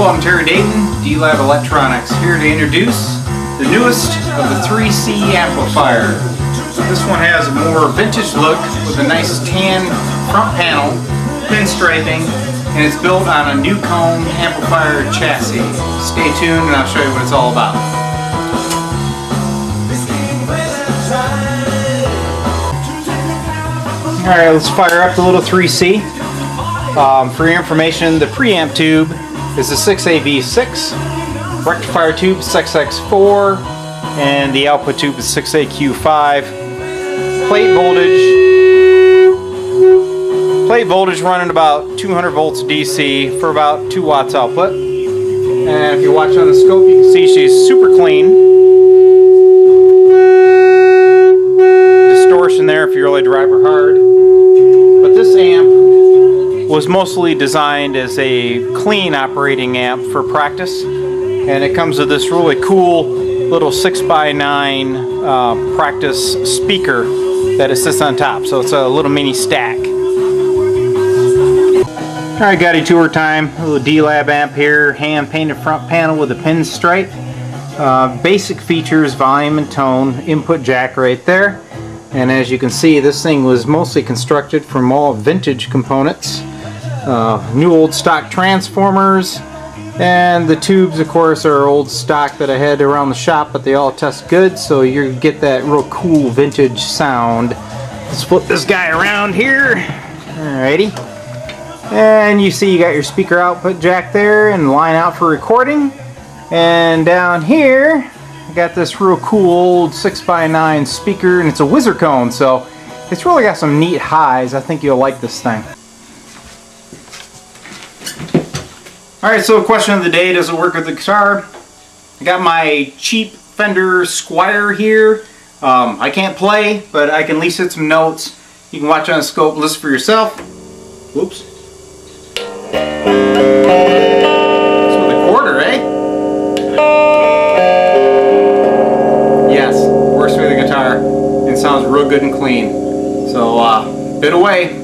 Hello, I'm Terry Dayton, D-Lab Electronics, here to introduce the newest of the 3C amplifier. This one has a more vintage look with a nice tan front panel, pinstriping, and it's built on a new cone amplifier chassis. Stay tuned and I'll show you what it's all about. Alright, let's fire up the little 3C. For your information, the preamp tube is a 6AV6, rectifier tube is 6X4, and the output tube is 6AQ5. Plate voltage running about 200 volts DC for about 2 watts output. And if you watch on the scope, you can see she's super clean. Distortion there if you really drive her hard. But this amp was mostly designed as a clean operating amp for practice, and it comes with this really cool little 6x9 practice speaker that it sits on top, so it's a little mini stack. Alright, got a tour time. A little D-Lab amp here, hand painted front panel with a pinstripe. Basic features, volume and tone, input jack right there. And as you can see, this thing was mostly constructed from all vintage components. New old stock transformers, and the tubes of course are old stock that I had around the shop, but they all test good, so you get that real cool vintage sound. Let's flip this guy around here. Alrighty. And you see you got your speaker output jack there and line out for recording. And down here I got this real cool old 6x9 speaker, and it's a whizzer cone, so it's really got some neat highs. I think you'll like this thing. Alright, so question of the day, does it work with the guitar? I got my cheap Fender Squier here. I can't play, but I can at least hit some notes. You can watch on the scope, listen for yourself. Whoops. It's with a quarter, eh? Yes, works with the guitar and sounds real good and clean. So, bit away.